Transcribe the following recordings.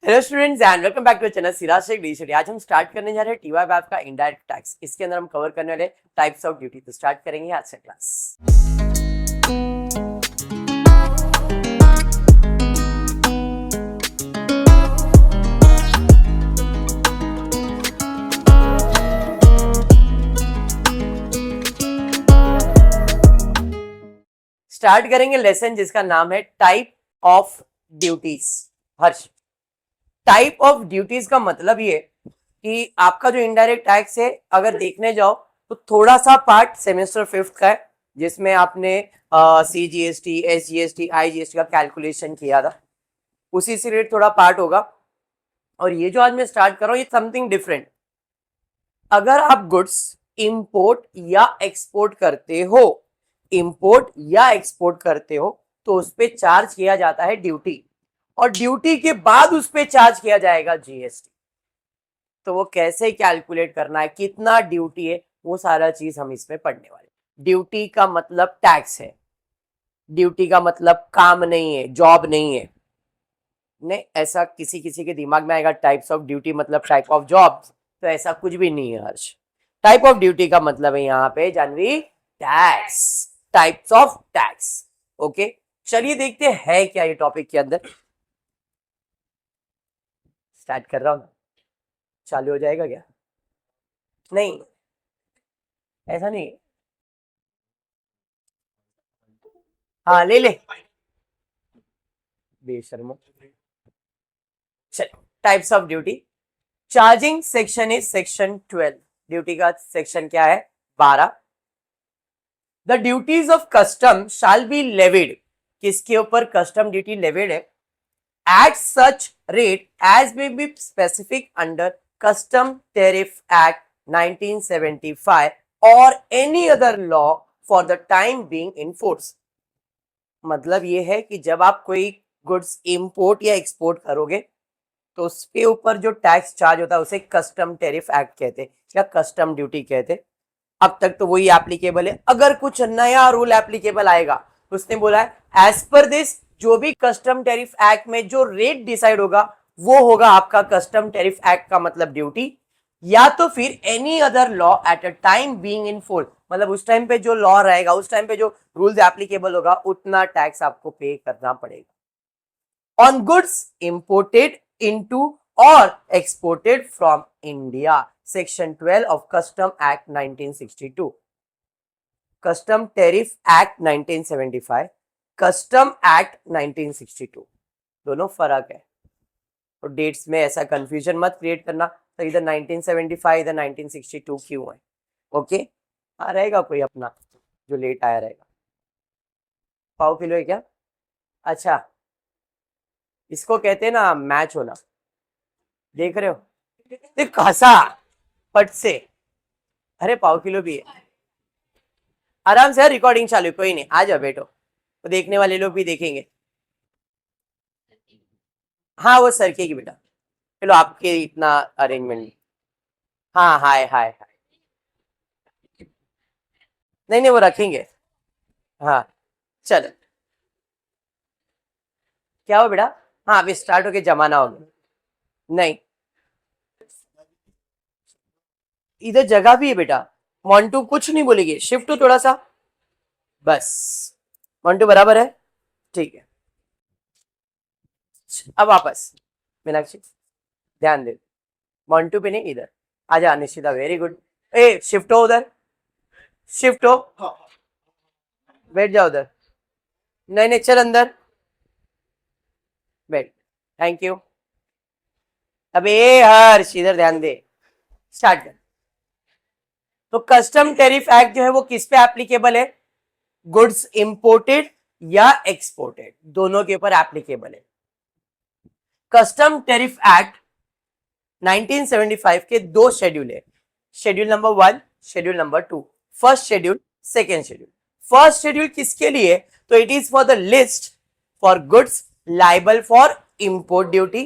Hello students and welcome back to channel Siraj Shaikh the study. आज हम start करने जा रहे हैं टीवाई बैप का इनडायरेक्ट टैक्स। इसके अंदर हम कवर करने वाले टाइप्स ऑफ ड्यूटी। तो स्टार्ट करेंगे आज से क्लास। स्टार्ट करेंगे लेसन जिसका नाम है type of duties. Harsh, type of duties का मतलब ये कि आपका जो इनडायरेक्ट टैक्स है अगर देखने जाओ तो थोड़ा सा पार्ट सेमेस्टर 5th का है जिसमें आपने CGST, SGST, IGST का कैलकुलेशन किया था, उसी से रिलेटेड थोड़ा पार्ट होगा। और ये जो आज मैं स्टार्ट कर रहा हूँ ये समथिंग डिफरेंट। अगर आप गुड्स इंपोर्ट या एक्सपोर्ट करते हो, इंपोर्ट या एक्सपोर्ट करते हो तो उस पर चार्ज किया जाता है ड्यूटी, और ड्यूटी के बाद उस पर चार्ज किया जाएगा GST। तो वो कैसे कैलकुलेट करना है, कितना ड्यूटी है, वो सारा चीज हम इसमें पढ़ने वाले। ड्यूटी का मतलब टैक्स है, ड्यूटी का मतलब काम नहीं है, जॉब नहीं है। नहीं, ऐसा किसी किसी के दिमाग में आएगा टाइप्स ऑफ ड्यूटी मतलब टाइप ऑफ जॉब, तो ऐसा कुछ भी नहीं है हर्ष। टाइप ऑफ ड्यूटी का मतलब है यहाँ पे जानवी tax, types of tax. Okay, चलिए देखते हैं क्या ये टॉपिक के अंदर। स्टार्ट कर रहा हूं, चालू हो जाएगा क्या? नहीं, ऐसा नहीं। हाँ ले ले बेशर्मो। चल, types of duty. Charging section is section 12। Duty का सेक्शन क्या है? 12। The duties of custom shall be levied. किसके ऊपर कस्टम ड्यूटी लेविड है? At such rate as may be specific under custom tariff act 1975 और any other law for the time being in force. मतलब ये है कि जब आप कोई गुड्स इंपोर्ट या एक्सपोर्ट करोगे तो उसके ऊपर जो टैक्स चार्ज होता है उसे कस्टम टेरिफ एक्ट कहते हैं या कस्टम ड्यूटी कहते हैं। अब तक तो वही एप्लीकेबल है। अगर कुछ नया रूल एप्लीकेबल आएगा, उसने बोला है एज पर दिस जो भी कस्टम टेरिफ एक्ट में जो रेट डिसाइड होगा वो होगा आपका कस्टम टेरिफ एक्ट का मतलब ड्यूटी, या तो फिर any other law at a time being in force. मतलब उस टाइम पे जो लॉ रहेगा, उस टाइम पे जो रूल्स एप्लीकेबल होगा उतना टैक्स आपको पे करना पड़ेगा ऑन गुड्स इंपोर्टेड इनटू और exported from India. Section 12 of custom act 1962, custom tariff act 1975, custom act 1962, दोनों फर्क है। तो डेट्स में ऐसा कंफ्यूजन मत क्रिएट करना, तो इधर 1975 इधर 1962 क्यों है। ओके, हाँ रहेगा कोई अपना जो लेट आया रहेगा। पाव किलो है क्या? अच्छा, इसको कहते हैं ना मैच होना। देख रहे हो, देख कसा पट से। अरे पाव किलो भी है, आराम से रिकॉर्डिंग चालू, कोई नहीं, आ जाओ बैठो, तो देखने वाले लोग भी देखेंगे। हाँ वो सरके की बेटा, चलो आपके इतना अरेंजमेंट। हाँ हाय हाय हाय, नहीं नहीं वो रखेंगे। हाँ चलो, क्या हो बेटा? हाँ अभी स्टार्ट होके जमाना होगा। नहीं, इधर जगह भी है बेटा। मोन्टू कुछ नहीं बोलेगी, शिफ्ट हो थोड़ा सा बस। मोन्टू बराबर है, ठीक है। अब वापस मीनाक्षी ध्यान दे, मोन्टू पे नहीं इधर। आजा निश्चिता, वेरी गुड। ए शिफ्ट हो उधर, शिफ्ट हो, बैठ जाओ उधर। नहीं नहीं चल अंदर बैठ, थैंक यू। अब ए हर्ष इधर ध्यान दे, स्टार्ट कर। तो कस्टम टेरिफ एक्ट जो है वो किस पे एप्लीकेबल है? गुड्स इंपोर्टेड या एक्सपोर्टेड, दोनों के ऊपर एप्लीकेबल है। कस्टम टेरिफ एक्ट 1975 के दो शेड्यूल है, schedule number 1, schedule number 2। First schedule, second schedule. First schedule किसके लिए? तो it is for the list for goods liable for import duty,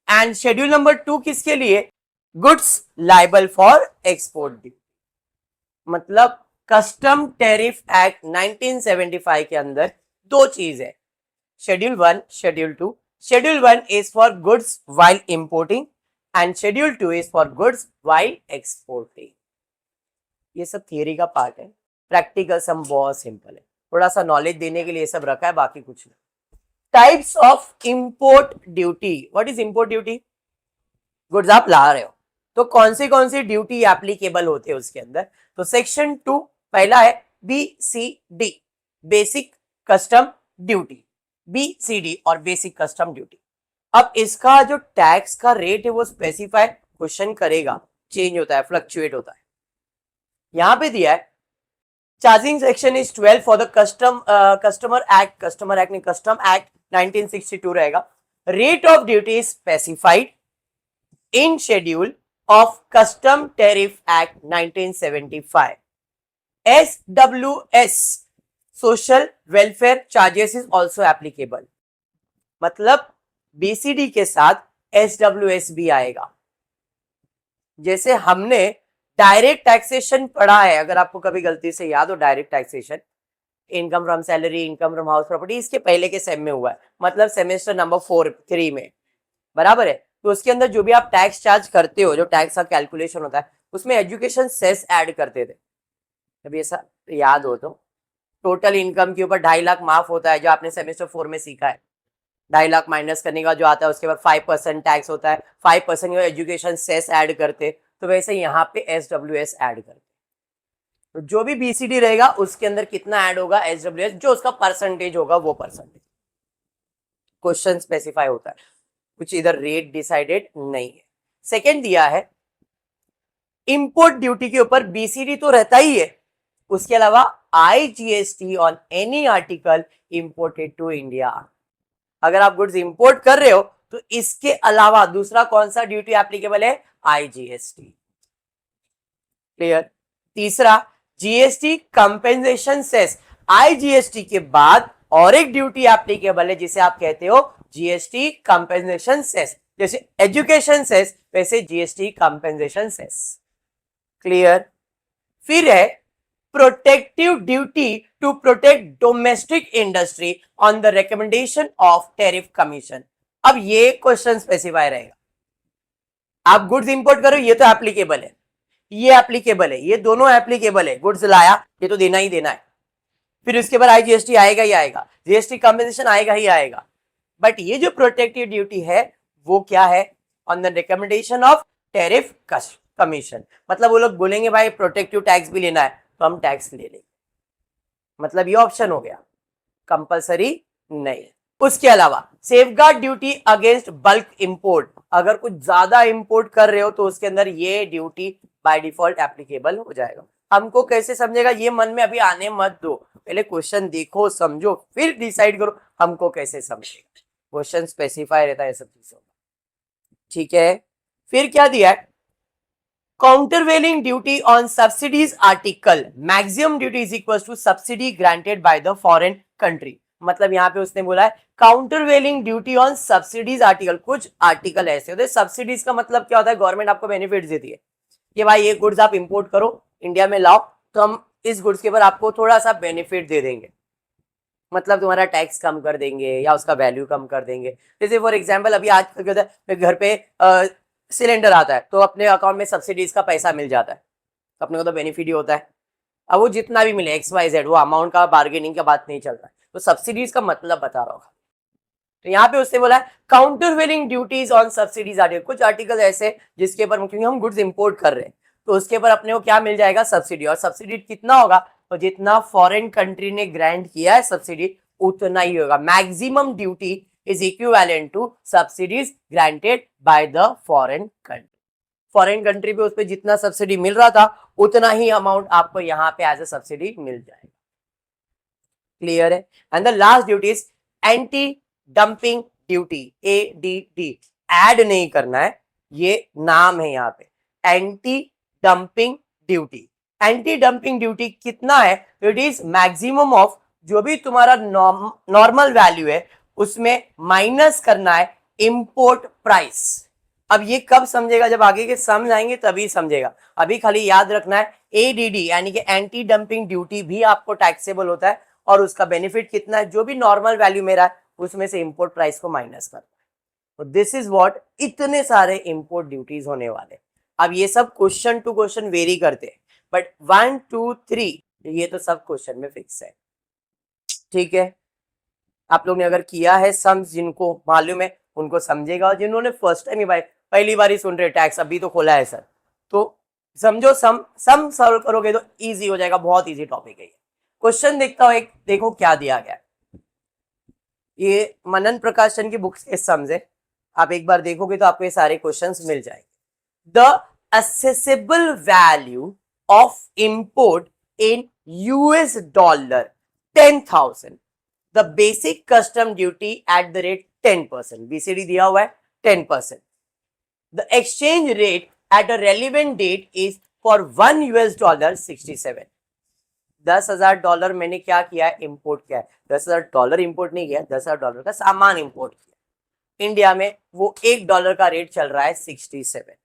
and schedule number 2 किसके लिए? Goods liable for export duty. मतलब custom tariff act 1975 के अंदर दो चीज है, schedule 1, schedule 2। Schedule 1 is for goods while importing and Schedule 2 is for goods while exporting. ये सब थियरी का पार्ट है, प्रैक्टिकल सम बहुत सिंपल है, थोड़ा सा नॉलेज देने के लिए सब रखा है, बाकी कुछ नहीं. Types of import duty. What is import duty? Goods आप ला रहे हो तो कौन सी ड्यूटी एप्लीकेबल होते हैं उसके अंदर. तो सेक्शन 2 पहला है BCD, basic custom duty. BCD और बेसिक कस्टम ड्यूटी. अब इसका जो टैक्स का रेट है वो स्पेसिफाई क्वेश्चन करेगा, चेंज होता है, फ्लक्चुएट होता है. यहां पे दिया है charging section is 12 for the custom act 1962 रहेगा. Rate of duty is specified in schedule of custom tariff act 1975. SWS social welfare charges is also applicable. मतलब BCD के साथ SWS भी आएगा. जैसे हमने डायरेक्ट टैक्सेशन पढ़ा है, अगर आपको कभी गलती से याद हो, direct taxation income from salary, income from house property, इसके पहले के सेम में हुआ है, मतलब सेमेस्टर नंबर 3 में, बराबर है. तो उसके अंदर जो भी आप टैक्स चार्ज करते हो, जो टैक्स का कैलकुलेशन होता है, उसमें एजुकेशन सेस ऐड करते थे. अभी ऐसा याद हो तो टोटल इनकम के ऊपर 2.5 लाख माफ होता है, जो आपने सेमेस्टर 4 में सीखा है. 2.5 लाख माइनस करने का जो आता है, उसके बाद 5% टैक्स होता है, 5% एजुकेशन सेस ऐड करते. तो वैसे यहाँ पे SWS ऐड करते. तो जो भी BCD रहेगा उसके अंदर कितना ऐड होगा SWS, जो उसका परसेंटेज होगा वो परसेंटेज. क्वेश्चन स्पेसिफाई होता है, कुछ इधर रेट डिसाइडेड नहीं है. सेकेंड दिया है इंपोर्ट ड्यूटी के ऊपर BCD तो रहता ही है, उसके अलावा IGST on any article imported to India. अगर आप गुड्स इंपोर्ट कर रहे हो तो इसके अलावा दूसरा कौन सा ड्यूटी एप्लीकेबल है? IGST. क्लियर. तीसरा GST कंपेंसेशन सेस. IGST के बाद और एक ड्यूटी एप्लीकेबल है जिसे आप कहते हो GST कंपेंसेशन सेस. जैसे एजुकेशन सेस वैसे GST कंपेंसेशन सेस. क्लियर. फिर है protective duty to protect domestic industry on the recommendation of tariff commission. अब ये क्वेश्चन स्पेसिफाई रहेगा. आप गुड्स इंपोर्ट करो, ये तो एप्लीकेबल है, ये एप्लीकेबल है, ये दोनों एप्लीकेबल है. गुड्स लाया, ये तो देना ही देना है. फिर उसके बाद IGST आएगा ही आएगा, GST कंपेंसेशन आएगा ही आएगा. बट ये जो प्रोटेक्टिव ड्यूटी है वो क्या है? On the recommendation of tariff commission. मतलब वो लोग बोलेंगे भाई प्रोटेक्टिव टैक्स भी लेना है तो हम टैक्स ले लेंगे. मतलब ये ऑप्शन हो गया, कंपलसरी नहीं है. उसके अलावा safeguard duty against bulk import. अगर कुछ ज्यादा इंपोर्ट कर रहे हो तो उसके अंदर ये ड्यूटी बाय डिफॉल्ट एप्लीकेबल हो जाएगा. हमको कैसे समझेगा ये मन में अभी आने मत दो, पहले क्वेश्चन देखो, समझो, फिर डिसाइड करो हमको कैसे समझेगा. क्वेश्चन स्पेसिफाई रहता है सब चीजों का. ठीक है. फिर क्या दिया है? Countervailing duty on subsidies article. Maximum duty is equal to subsidy granted by the foreign country. मतलब यहाँ पे उसने बोला है countervailing duty on subsidies article. कुछ आर्टिकल ऐसे होते हैं, सब्सिडीज का मतलब क्या होता है? गवर्नमेंट आपको बेनिफिट देती है कि भाई ये गुड्स आप इंपोर्ट करो, इंडिया में लाओ, तो हम इस गुड्स के ऊपर आपको थोड़ा सा बेनिफिट दे देंगे. मतलब तुम्हारा टैक्स कम कर देंगे या उसका वैल्यू कम कर देंगे. जैसे फॉर एग्जाम्पल अभी आज क्या होता है, घर पे सिलेंडर आता है तो अपने अकाउंट में सब्सिडीज का पैसा मिल जाता है, तो अपने को तो बेनिफिट ही होता है. अब वो जितना भी मिले XYZ, वो अमाउंट का बार्गेनिंग का बात नहीं चल रहा है. तो सब्सिडीज का मतलब बता रहा होगा. तो यहाँ पे उसने बोला है countervailing duties on subsidies article. कुछ आर्टिकल ऐसे जिसके ऊपर, क्योंकि हम गुड्स इंपोर्ट कर रहे हैं तो उसके ऊपर अपने को क्या मिल जाएगा? सब्सिडी. और सब्सिडी कितना होगा? तो जितना फॉरेन कंट्री ने ग्रांट किया है सब्सिडी उतना ही होगा. Maximum duty is equivalent to subsidies granted by the foreign country. Foreign country पे उस पर जितना सब्सिडी मिल रहा था उतना ही अमाउंट आपको यहाँ पे एज ए सब्सिडी मिल जाएगा. क्लियर है. And the last duty is anti dumping duty. ADD add नहीं करना है, ये नाम है यहाँ पे, anti dumping duty. Anti dumping duty कितना है? इट इज मैक्सिमम ऑफ जो भी तुम्हारा नॉर्मल वैल्यू है उसमें माइनस करना है इंपोर्ट प्राइस. अब ये कब समझेगा? जब आगे के समझ आएंगे तभी समझेगा. अभी खाली याद रखना है ADD यानी कि एंटी डंपिंग ड्यूटी भी आपको टैक्सेबल होता है और उसका बेनिफिट कितना है? जो भी नॉर्मल वैल्यू मेरा है उसमें से इंपोर्ट प्राइस को माइनस करना है. तो दिस इज व्हाट, इतने सारे इंपोर्ट ड्यूटीज होने वाले। अब ये सब क्वेश्चन टू क्वेश्चन वेरी करते हैं, बट 1 2 3 ये तो सब क्वेश्चन में फिक्स है। ठीक है, आप लोग ने अगर किया है सम्स, जिनको मालूम है उनको समझेगा, और जिन्होंने फर्स्ट टाइम ही भाई पहली बार ही सुन रहे टैक्स अभी तो खोला है सर, तो समझो सम सॉल्व करोगे तो इजी हो जाएगा, बहुत इजी टॉपिक है ये। क्वेश्चन देखता हूं एक, देखो क्या दिया गया है। ये मनन प्रकाशन की बुक्स के सम्स है, आप एक बार देखोगे तो आपको ये सारे क्वेश्चंस मिल जाएंगे। The assessable value of import in US dollar 10,000, the basic custom duty at the rate 10%, BCD दिया हुआ है 10%। The exchange rate at a relevant date is for 1 US dollar 67। $10,000 मैंने क्या किया है, इंपोर्ट किया है। $10,000 इंपोर्ट नहीं किया, $10,000 का सामान इंपोर्ट किया। इंडिया में वो $1 का रेट चल रहा है 67।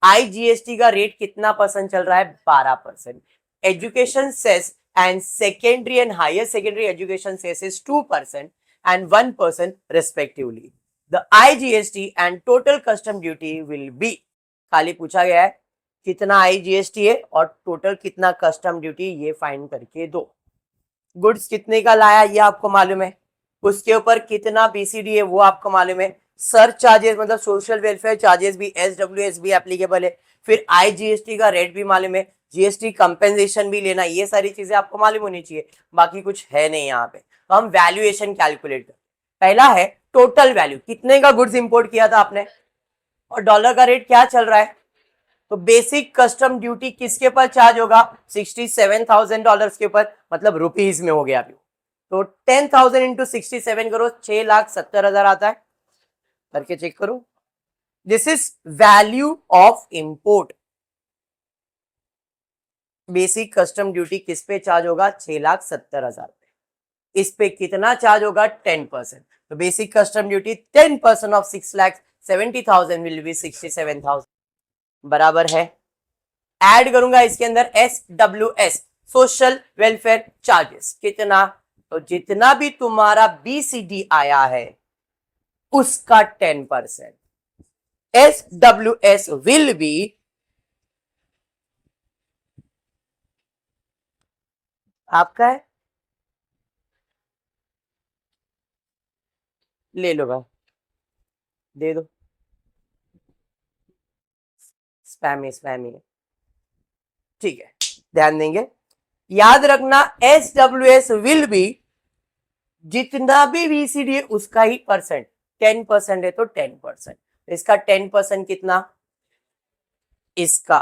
आईजीएसटी का रेट कितना परसेंट चल रहा है, 12%। Education cess and secondary and higher secondary education cess is 2% and 1% respectively. The IGST and total custom duty will be, खाली पूछा गया है कितना आईजीएसटी है और टोटल कितना कस्टम ड्यूटी, ये फाइंड करके दो। गुड्स कितने का लाया ये आपको मालूम है, उसके ऊपर कितना बीसीडी है वो आपको मालूम है, सर्च चार्जेस मतलब सोशल वेलफेयर चार्जेस भी, एसडब्ल्यूएस भी एप्लीकेबल है, फिर आईजीएसटी का रेट भी मालूम है, जीएसटी कंपेंसेशन भी लेना, ये सारी चीजें आपको मालूम होनी चाहिए। बाकी कुछ है नहीं यहाँ पे, तो हम वैल्यूएशन कैलकुलेट करें। पहला है टोटल वैल्यू, कितने का गुड्स इंपोर्ट किया था आपने, और डॉलर का रेट क्या चल रहा है, तो बेसिक कस्टम ड्यूटी किसके ऊपर चार्ज होगा, $67,000 के ऊपर, मतलब रुपीज में हो गया अभी। तो 10,000 इंटू 67 करो, 6,70,000 आता है, करके चेक करो। This is value of import. Basic custom duty किस पे चार्ज होगा, 6,70,000 पे। इस पे कितना चार्ज होगा, 10%। तो basic custom duty 10% of 6,70,000 will be 67,000, बराबर है। ऐड करूंगा इसके अंदर SWS, सोशल वेलफेयर चार्जेस, कितना, तो जितना भी तुम्हारा बीसीडी आया है उसका 10%। SWS विल बी, आपका है, ले लो भाई, दे दो, स्पैमी स्पैमी है, ठीक है, ध्यान देंगे। याद रखना SWS विल बी, जितना भी बीसीडी है उसका ही परसेंट, 10% है तो 10%, इसका 10% कितना, इसका,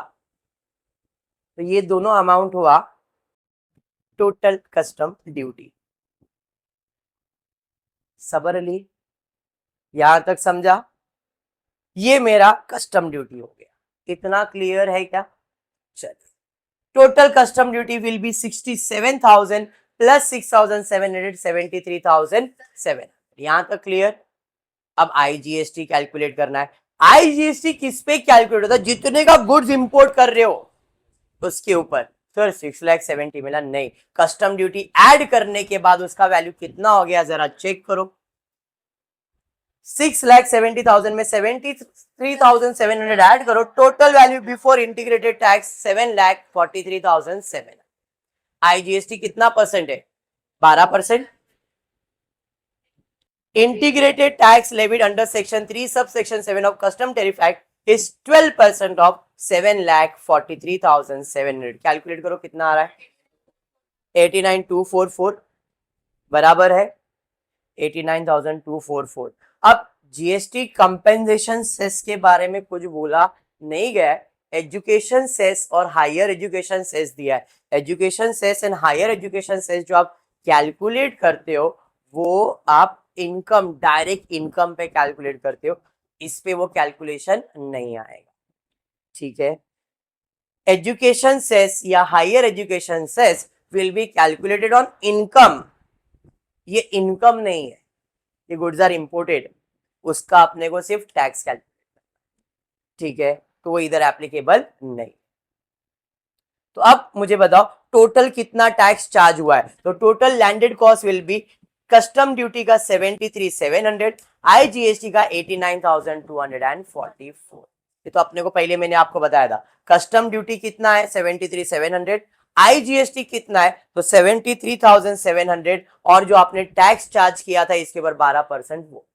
तो ये दोनों अमाउंट हुआ टोटल कस्टम ड्यूटी। सबर अली, यहां तक समझा, ये मेरा कस्टम ड्यूटी हो गया, इतना क्लियर है क्या। चलिए, total custom duty will B 67,000 plus 6,700, 73,700, यहां तक क्लियर। अब आईजीएसटी कैलकुलेट करना है। आईजीएसटी किस पे कैलकुलेट होता है, जितने का गुड्स इंपोर्ट कर रहे हो उसके ऊपर। सर 6,70,000 मिला, नहीं, कस्टम ड्यूटी ऐड करने के बाद उसका वैल्यू कितना हो गया जरा चेक करो। 6,70,000 में 73,700 ऐड करो, total value before integrated tax 7,43,700। IGST कितना परसेंट है, 12%। Integrated tax levied under section 3 sub section 7 of custom tariff act is 12% of 7,43,700। Calculate करो कितना आ रहा है, 89,244, बराबर है 89,244। अब जीएसटी कंपेंसेशन सेस के बारे में कुछ बोला नहीं गया, एजुकेशन सेस और हायर एजुकेशन सेस दिया है। Education cess and higher education cess जो आप कैलकुलेट करते हो वो आप इनकम, डायरेक्ट इनकम पे कैलकुलेट करते हो, इस पे वो कैलकुलेशन नहीं आएगा, ठीक है। एजुकेशन सेस या higher education cess will be calculated on income, ये इनकम नहीं है, ये गुड्स आर इंपोर्टेड, उसका अपने को सिर्फ टैक्स कैलकुलेट करना, ठीक है, तो वो इधर एप्लीकेबल नहीं। तो अब मुझे बताओ टोटल कितना टैक्स चार्ज हुआ है, तो total landed cost will be custom duty का 73,700, आईजीएसटी का 89,244। ये तो अपने को पहले मैंने आपको बताया था, कस्टम ड्यूटी कितना है 73,700, आईजीएसटी कितना है तो 73,700, और जो आपने टैक्स चार्ज किया था इसके ऊपर 12%, वो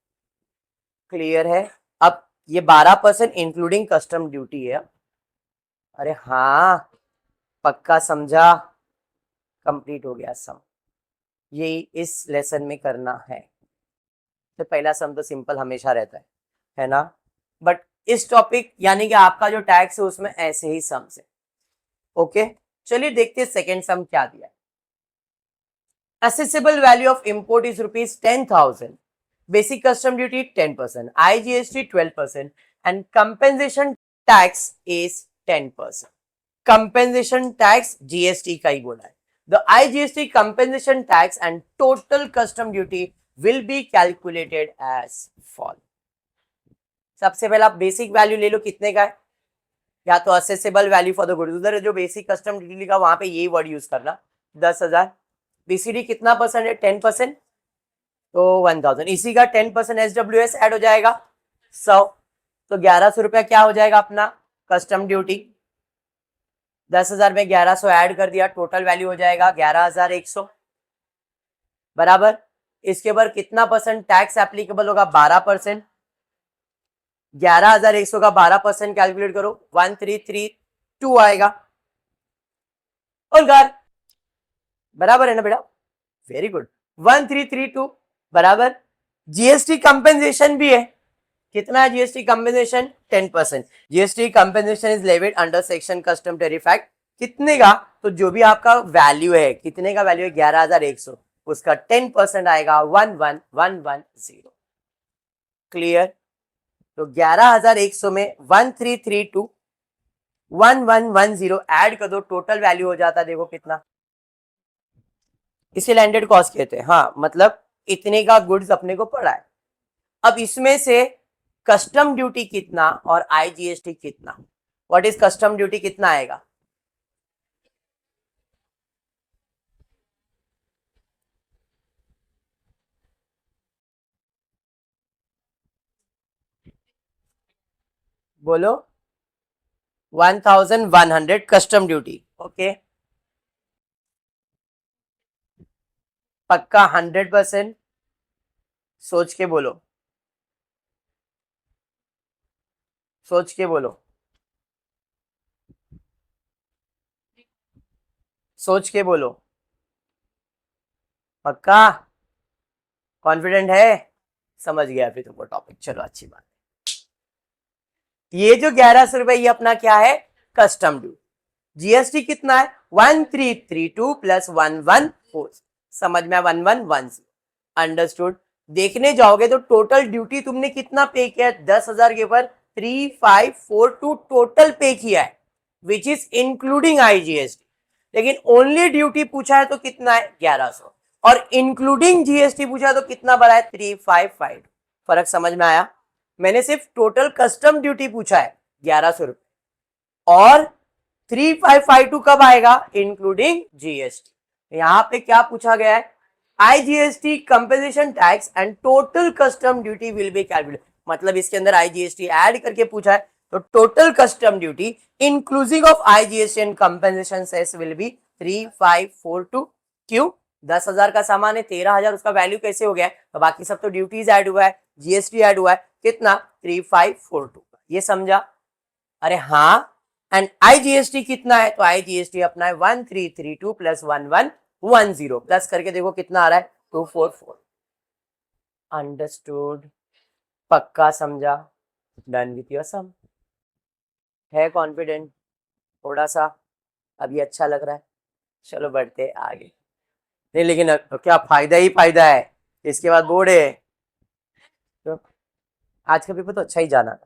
क्लियर है। अब ये 12% इंक्लूडिंग कस्टम ड्यूटी है। अरे हाँ, पक्का समझा, कंप्लीट हो गया सम। यही इस लेसन में करना है। तो पहला सम तो सिंपल हमेशा रहता है ना, बट इस टॉपिक यानी कि आपका जो टैक्स है उसमें ऐसे ही सम है। ओके, चलिए देखते हैं सेकेंड सम क्या दिया है। Assessable value of import is ₹10,000, basic custom duty 10%, IGST 12% and compensation tax is 10%। Compensation tax GST का ही बोला है। The IGST compensation tax and total custom duty will be calculated as follow. सबसे पहले आप बेसिक वैल्यू ले लो, कितने का है, या तो accessible value for the goods, उधर जो बेसिक कस्टम ड्यूटी लिखा वहां पे यही वर्ड यूज करना, 10,000। बीसीडी कितना परसेंट है, 10%, तो 1,000, इसी का 10% एसडब्ल्यूएस ऐड हो जाएगा 100, तो 1,100 रुपया क्या हो जाएगा अपना कस्टम ड्यूटी। 10,000 में 1,100 ऐड कर दिया, टोटल वैल्यू हो जाएगा 11,100 बराबर। इसके ऊपर कितना परसेंट टैक्स एप्लीकेबल होगा, 12%। 11,100 का 12% कैलकुलेट करो, 1332 आएगा। और घर बराबर है ना बेटा, वेरी गुड, 1332 बराबर। जीएसटी कंपेंसेशन भी है, कितना है GST compensation, 10%। GST compensation is levied under section custom tariff act, कितने का, तो जो भी आपका वैल्यू है, कितने का वैल्यू है 11,100, उसका 10% आएगा 11,110। क्लियर, तो 11,100 में 1332 1110 ऐड कर दो, टोटल वैल्यू हो जाता है, देखो कितना, इसे लैंडेड कॉस्ट कहते हैं। हाँ, मतलब इतने का गुड्स अपने को पड़ा है। अब इसमें से कस्टम ड्यूटी कितना और आईजीएसटी कितना, व्हाट इज कस्टम ड्यूटी कितना आएगा, बोलो, 1,100 कस्टम ड्यूटी। ओके, पक्का 100%, सोच के बोलो, सोच के बोलो, सोच के बोलो, पक्का कॉन्फिडेंट है, समझ गया फिर तुमको टॉपिक, चलो अच्छी बात। ये जो 1,100 रुपए ये अपना क्या है, कस्टम ड्यूटी। जीएसटी कितना है 1332 प्लस 114, समझ में 1110, अंडरस्टूड। देखने जाओगे तो टोटल ड्यूटी तुमने कितना पे किया है, 10,000 के ऊपर 3542 टोटल पे किया है, विच इज इंक्लूडिंग आईजीएसटी। लेकिन ओनली ड्यूटी पूछा है तो कितना है 1,100, और इंक्लूडिंग जीएसटी पूछा है तो कितना बढ़ा है 355। फर्क समझ में आया, मैंने सिर्फ टोटल कस्टम ड्यूटी पूछा है 1,100 रुपए, और 3552 कब आएगा, इंक्लूडिंग जीएसटी। यहां पे क्या पूछा गया है, IGST compensation tax and total custom duty will be calculated, मतलब इसके अंदर आईजीएसटी ऐड करके पूछा है, तो total custom duty inclusive of IGST and compensation cess will be 3542। क्यों, 10,000 का सामान है, 13,000 उसका वैल्यू कैसे हो गया है, तो बाकी सब तो ड्यूटीज ऐड हुआ है, जीएसटी ऐड हुआ है, कितना 3542, ये समझा। अरे हाँ, एंड आईजीएसटी कितना है, तो आईजीएसटी अपना है 1332 प्लस 1110, प्लस करके देखो कितना आ रहा है 244। अंडरस्टूड, पक्का समझा, डन विथ योर सम, है कॉन्फिडेंट थोड़ा सा, अभी अच्छा लग रहा है, चलो बढ़ते आगे। नहीं लेकिन तो क्या फायदा ही फायदा है, इसके बाद बोर्ड है, तो आज का पेपर तो अच्छा ही जाना,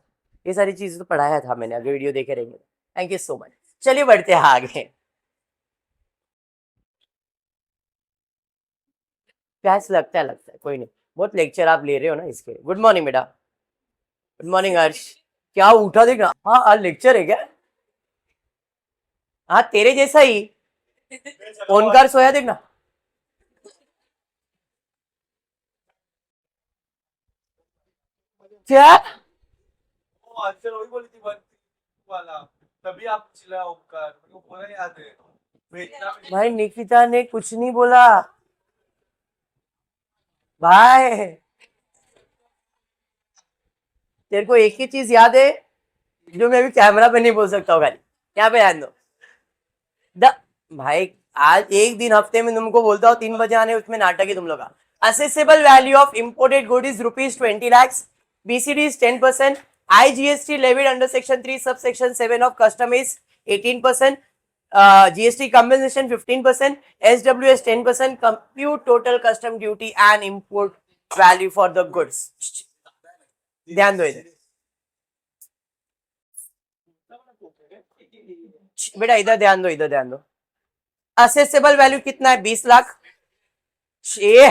ये सारी चीजें तो पढ़ाया था मैंने, अगर वीडियो देखे रहेंगे। थैंक यू सो मच, चलिए बढ़ते हैं आगे। कैसे लगता है कोई नहीं, बहुत लेक्चर आप ले रहे हो ना इसके। गुड मॉर्निंग बेटा, गुड मॉर्निंग हर्ष, क्या उठा देखना, हाँ आज लेक्चर है क्या, हाँ तेरे जैसा ही, ओनकार सोया देखना, क्या वो आंसर वही बोली थी 1 वाला, तभी आप चिल्लाए ओमकार, मेरे को पूरा याद है। भेजना भी भाई? निकिता ने कुछ नहीं बोला भाई। तेरे को एक ही चीज याद है जो मैं अभी कैमरा पे नहीं बोल सकता हूँ, खाली यहाँ पे ध्यान दो। द भाई आज एक दिन हफ्ते में तुमको बोलता हूँ 3 बजे आने, उसमें नाटक है तुम लोग का। Accessible value of imported good is ₹20 lakhs, BCD is 10%, IGST levied under section 3 subsection 7 of custom is 18%, GST compensation 15%, SWS 10%, compute total custom duty and import value for the goods. ध्यान दो इधर बेटा, इधर ध्यान दो, इधर ध्यान दो। असेसेबल वैल्यू कितना है? 20 लाख। ये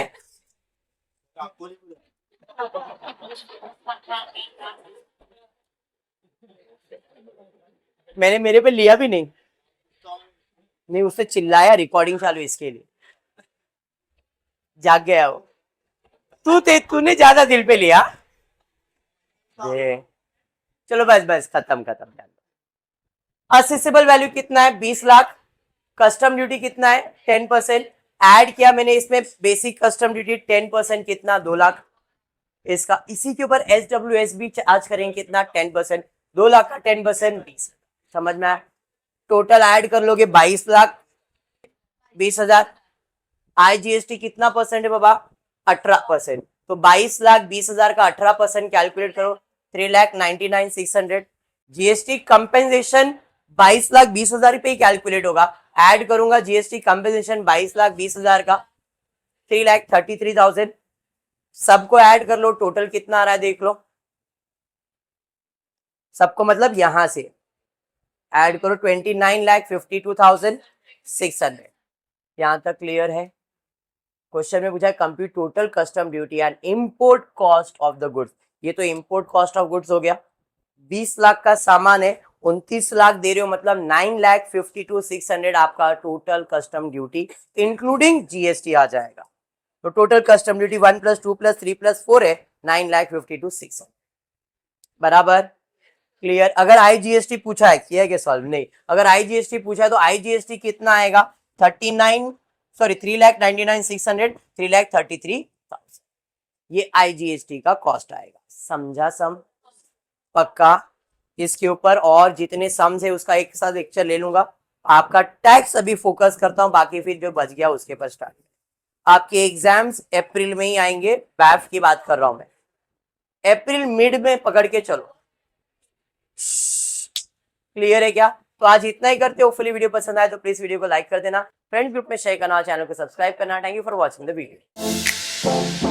मैंने मेरे पे लिया भी नहीं, नहीं उससे चिल्लाया, रिकॉर्डिंग चालू इसके लिए, जाग गया वो। तूने ज्यादा दिल पे लिया ये। चलो बस बस, खत्म खत्म। असेसेबल वैल्यू कितना है? 20 लाख। कस्टम ड्यूटी कितना है? 10%। ऐड किया मैंने इसमें बेसिक कस्टम ड्यूटी 10%, कितना? 2 लाख। इसका इसी के ऊपर SWS भी चार्ज करेंगे, कितना? 10%। 2 लाख का 10% 20। समझ में आया? टोटल ऐड कर लोगे 22 लाख 20,000। IGST कितना परसेंट है बाबा? 18%। तो 22 लाख 20,000 का 18% कैलकुलेट करो, 3,99,600। GST कंपेंसेशन 22 लाख 20,000 पे ही कैलकुलेट होगा। ऐड करूंगा GST कंपेंसेशन 22 लाख 20,000 का, 3,33,000। सबको ऐड कर लो, टोटल कितना आ रहा है देख लो। सबको मतलब यहां से ऐड करो, 29,52,600। यहां तक क्लियर है? क्वेश्चन में पूछा है compute total custom duty and import cost of the goods. ये तो इंपोर्ट कॉस्ट ऑफ गुड्स हो गया। 20 लाख का सामान है, 29 लाख दे रहे हो, मतलब 9,52,600 आपका total custom duty including GST आ जाएगा। तो टोटल कस्टम ड्यूटी 1 + 2 + 3 + 4 है, 9,52,600। बराबर? क्लियर? अगर IGST पूछा है, किया है क्या सॉल्व? नहीं। अगर IGST पूछा है तो IGST कितना आएगा? 3,99,600, 3,33,000। ये IGST का कॉस्ट आएगा। समझा सम? पक्का? इसके ऊपर और जितने सम्स है उसका एक साथ लेक्चर ले लूंगा। आपका टैक्स अभी फोकस करता हूं, बाकी फिर जो बच गया उसके पर स्टार्ट। आपके एग्जाम्स अप्रैल में ही आएंगे, बैफ की बात कर रहा हूं मैं। अप्रैल मिड में पकड़ के चलो। क्लियर है क्या? तो आज इतना ही करते हो। होपफुली वीडियो पसंद आए तो प्लीज वीडियो को लाइक कर देना, फ्रेंड ग्रुप में शेयर करना, चैनल को सब्सक्राइब करना। Thank you for watching the video.